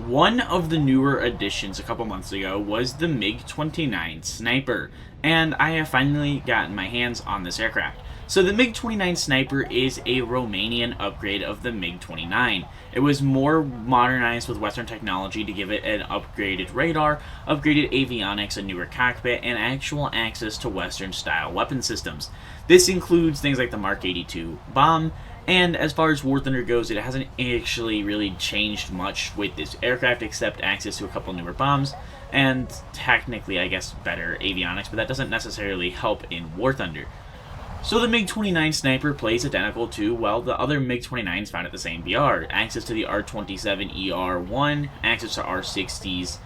One of the newer additions a couple months ago was the MiG-29 Sniper, and I have finally gotten my hands on this aircraft. So the MiG-29 Sniper is a Romanian upgrade of the MiG-29. It was more modernized with Western technology to give it an upgraded radar, upgraded avionics, a newer cockpit, and actual access to Western-style weapon systems. This includes things like the Mark 82 bomb, and as far as War Thunder goes, it hasn't actually really changed much with this aircraft except access to a couple newer bombs, and technically, I guess, better avionics, but that doesn't necessarily help in War Thunder. So the MiG-29 Sniper plays identical to, well, the other MiG-29s found at the same BR. Access to the R-27ER1, access to R-60s,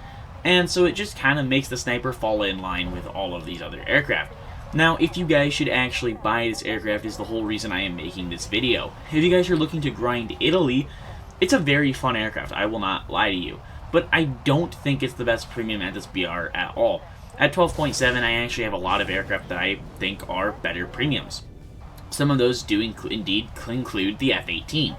and so it just kind of makes the Sniper fall in line with all of these other aircraft. Now, if you guys should actually buy this aircraft is the whole reason I am making this video. If you guys are looking to grind Italy, it's a very fun aircraft, I will not lie to you. But I don't think it's the best premium at this BR at all. At 12.7, I actually have a lot of aircraft that I think are better premiums. Some of those do indeed include the F-18.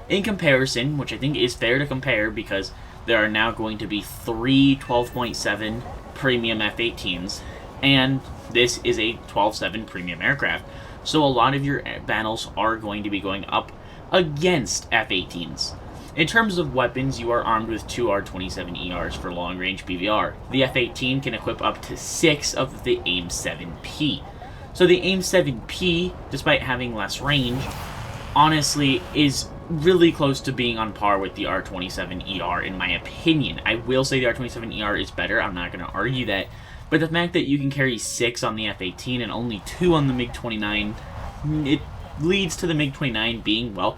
In comparison, which I think is fair to compare because there are now going to be 3 12.7 premium F-18s, and this is a 12.7 premium aircraft. So a lot of your battles are going to be going up against F-18s. In terms of weapons, you are armed with 2 R-27ERs for long-range PVR. The F-18 can equip up to 6 of the AIM-7P. So the AIM-7P, despite having less range, honestly is really close to being on par with the R-27ER in my opinion. I will say the R-27ER is better, I'm not going to argue that, but the fact that you can carry 6 on the F-18 and only 2 on the MiG-29, it leads to the MiG-29 being, well,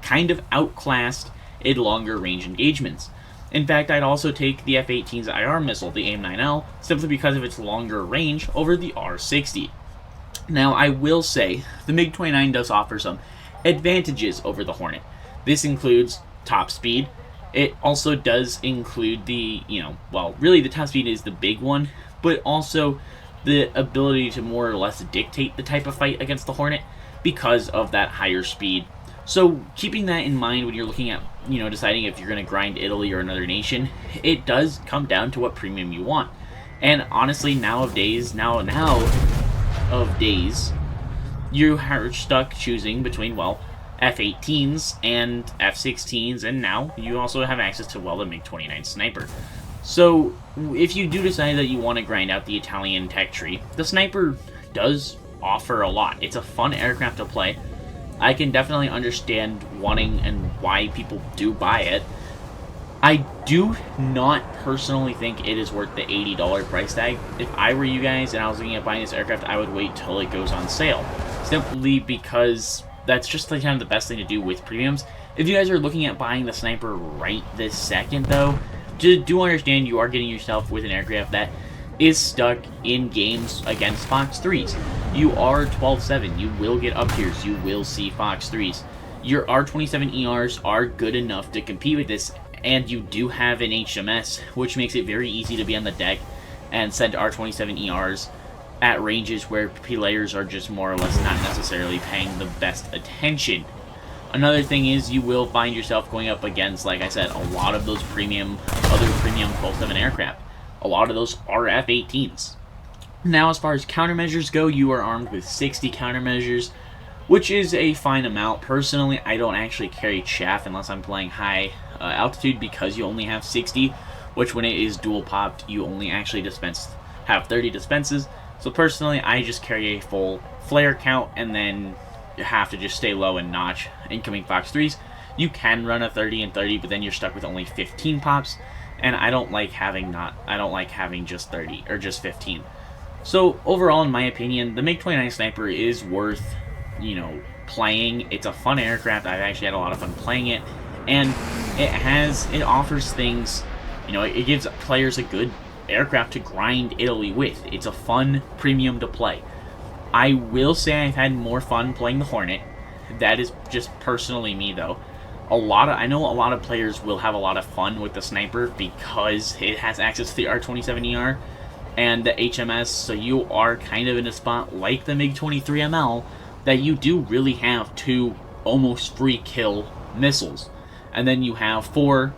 kind of outclassed in longer range engagements. In fact, I'd also take the F-18's IR missile, the AIM-9L, simply because of its longer range over the R-60. Now, I will say, the MiG-29 does offer some advantages over the Hornet. This includes top speed. It also does include the, well, really the top speed is the big one, but also the ability to more or less dictate the type of fight against the Hornet because of that higher speed. So keeping that in mind when you're looking at, deciding if you're going to grind Italy or another nation, it does come down to what premium you want. And honestly, nowadays, you are stuck choosing between, well, F-18s and F-16s, and now you also have access to, well, the MiG-29 Sniper. So if you do decide that you want to grind out the Italian tech tree, the Sniper does offer a lot. It's a fun aircraft to play. I can definitely understand wanting and why people do buy it. I do not personally think it is worth the $80 price tag. If I were you guys and I was looking at buying this aircraft, I would wait till it goes on sale. Simply because that's just kind of the best thing to do with premiums. If you guys are looking at buying the Sniper right this second, though, just do understand you are getting yourself with an aircraft that is stuck in games against Fox 3s. You are 12.7, you will get up tiers, you will see Fox 3s. Your R-27ERs are good enough to compete with this, and you do have an HMS, which makes it very easy to be on the deck and send R-27ERs at ranges where players are just more or less not necessarily paying the best attention. Another thing is you will find yourself going up against, like I said, a lot of those other premium 12.7 aircraft. A lot of those are F-18s. Now, as far as countermeasures go, you are armed with 60 countermeasures, which is a fine amount. Personally, I don't actually carry chaff unless I'm playing high altitude because you only have 60, which when it is dual popped, you only actually have 30 dispenses. So personally, I just carry a full flare count and then you have to just stay low and notch incoming Fox 3s. You can run a 30 and 30, but then you're stuck with only 15 pops, and I don't like having just 30 or just 15. So overall, in my opinion, the MiG-29 Sniper is worth, playing. It's a fun aircraft. I've actually had a lot of fun playing it, and it offers things, it gives players a good aircraft to grind Italy with. It's a fun premium to play. I will say I've had more fun playing the Hornet. That is just personally me, though. I know a lot of players will have a lot of fun with the Sniper because it has access to the R-27ER and the HMS, so you are kind of in a spot like the MiG-23ML that you do really have 2 almost free kill missiles. And then you have 4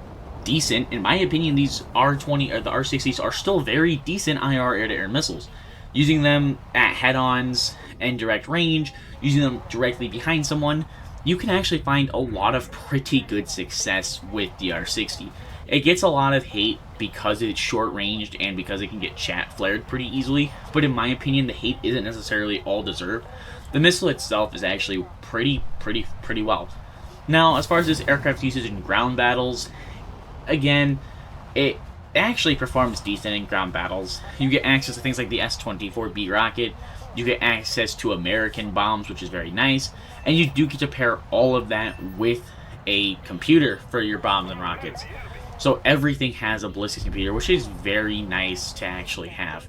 decent. In my opinion, these R-20 or the R-60s are still very decent IR air-to-air missiles. Using them at head-ons and direct range, using them directly behind someone, you can actually find a lot of pretty good success with the R-60. It gets a lot of hate because it's short-ranged and because it can get chat flared pretty easily, but in my opinion, the hate isn't necessarily all deserved. The missile itself is actually pretty well. Now, as far as this aircraft's usage in ground battles, again, it actually performs decent in ground battles. You get access to things like the S-24B rocket, you get access to American bombs, which is very nice, and you do get to pair all of that with a computer for your bombs and rockets. So everything has a ballistics computer, which is very nice to actually have.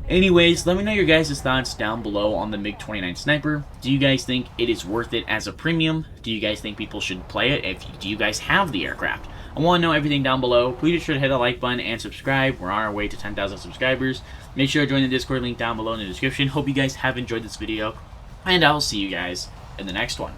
Anyways, let me know your guys' thoughts down below on the MiG-29 Sniper. Do you guys think it is worth it as a premium? Do you guys think people should play it? Do you guys have the aircraft? I want to know everything down below. Please be sure to hit the like button and subscribe. We're on our way to 10,000 subscribers. Make sure to join the Discord link down below in the description. Hope you guys have enjoyed this video, and I'll see you guys in the next one.